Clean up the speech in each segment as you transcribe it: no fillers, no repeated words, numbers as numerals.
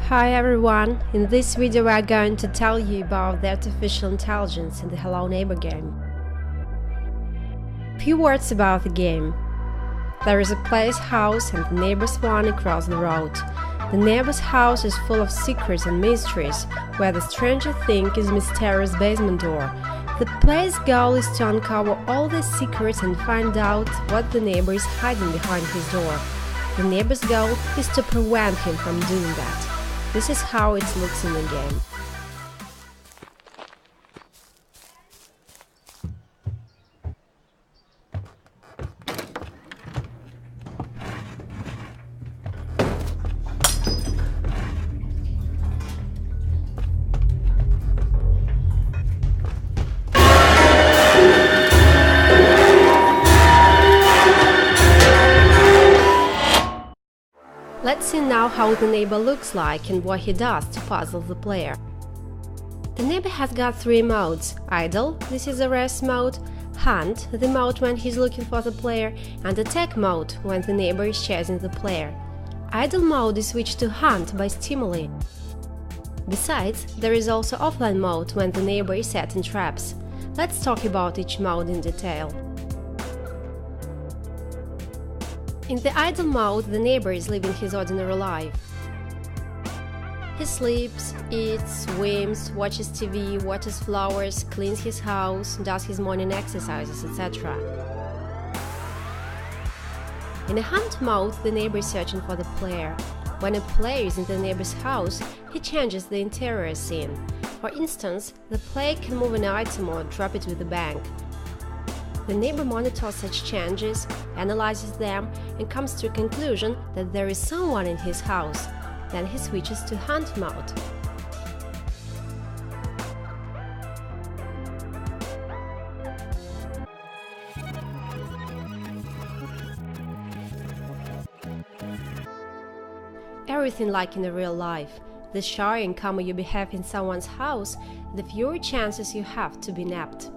Hi everyone, in this video we are going to tell you about the artificial intelligence in the Hello Neighbor game. Few words about the game. There is a place house and the neighbor's one across the road. The neighbor's house is full of secrets and mysteries, where the stranger thing is a mysterious basement door. The player's goal is to uncover all the secrets and find out what the neighbor is hiding behind his door. The neighbor's goal is to prevent him from doing that. This is how it looks in the game. Let's see now how the neighbor looks like and what he does to puzzle the player. The neighbor has got three modes: idle, this is a rest mode, hunt, the mode when he's looking for the player, and attack mode, when the neighbor is chasing the player. Idle mode is switched to hunt by stimuli. Besides, there is also offline mode when the neighbor is setting traps. Let's talk about each mode in detail. In the idle mode, the neighbor is living his ordinary life. He sleeps, eats, swims, watches TV, waters flowers, cleans his house, does his morning exercises, etc. In the hunt mode, the neighbor is searching for the player. When a player is in the neighbor's house, he changes the interior scene. For instance, the player can move an item or drop it with a bang. The neighbor monitors such changes, analyzes them, and comes to a conclusion that there is someone in his house. Then he switches to hunt mode. Everything like in the real life. The shyer and calmer you behave in someone's house, the fewer chances you have to be nabbed.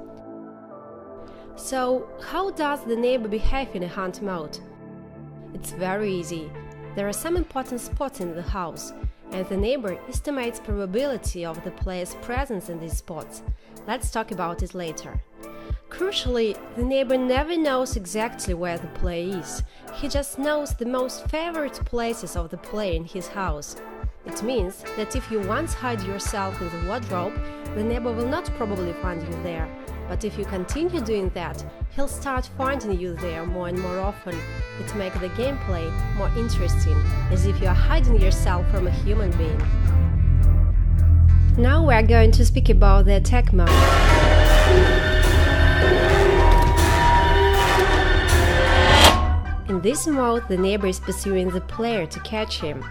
So, how does the neighbor behave in a hunt mode? It's very easy. There are some important spots in the house, and the neighbor estimates probability of the player's presence in these spots. Let's talk about it later. Crucially, the neighbor never knows exactly where the player is. He just knows the most favorite places of the player in his house. It means that if you once hide yourself in the wardrobe, the neighbor will not probably find you there. But if you continue doing that, he'll start finding you there more and more often. It makes the gameplay more interesting, as if you are hiding yourself from a human being. Now we are going to speak about the attack mode. In this mode, the neighbor is pursuing the player to catch him.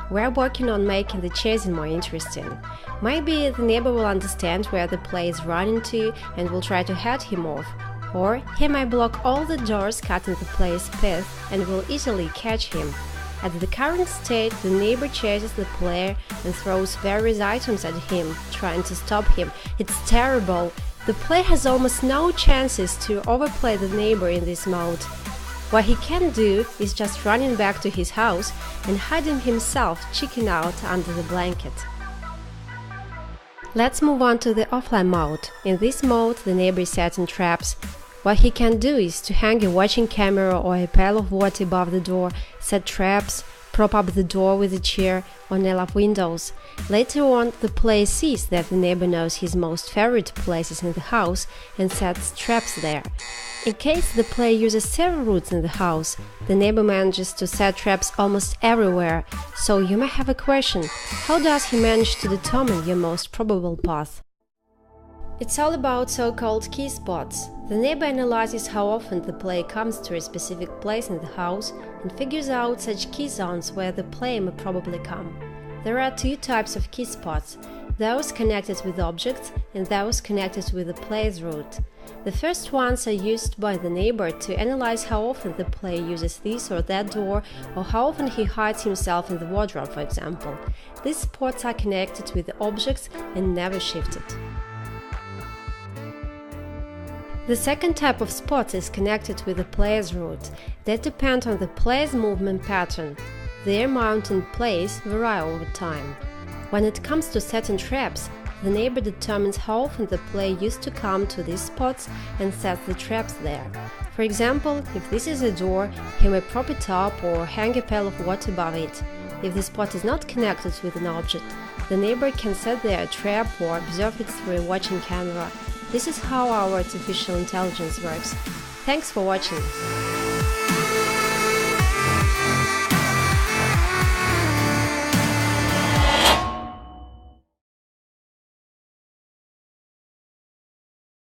We are working on making the chasing more interesting. Maybe the neighbor will understand where the player is running to and will try to head him off. Or he might block all the doors cutting the player's path and will easily catch him. At the current state, the neighbor chases the player and throws various items at him, trying to stop him. It's terrible. The player has almost no chances to overplay the neighbor in this mode. What he can do is just running back to his house and hiding himself, checking out under the blanket. Let's move on to the offline mode. In this mode, the neighbor is setting traps. What he can do is to hang a watching camera or a pail of water above the door, set traps, prop up the door with a chair, or nail up windows. Later on, the player sees that the neighbor knows his most favorite places in the house and sets traps there. In case the player uses several routes in the house, the neighbor manages to set traps almost everywhere. So you may have a question: how does he manage to determine your most probable path? It's all about so-called key spots. The neighbor analyzes how often the player comes to a specific place in the house and figures out such key zones where the player may probably come. There are two types of key spots: those connected with objects and those connected with the player's route. The first ones are used by the neighbor to analyze how often the player uses this or that door, or how often he hides himself in the wardrobe, for example. These spots are connected with the objects and never shifted. The second type of spots is connected with the player's route. They depend on the player's movement pattern. Their amount and place vary over time. When it comes to setting traps, the neighbor determines how often the player used to come to these spots and sets the traps there. For example, if this is a door, he may prop it up or hang a pail of water above it. If the spot is not connected with an object, the neighbor can set there a trap or observe it through a watching camera. This is how our artificial intelligence works. Thanks for watching!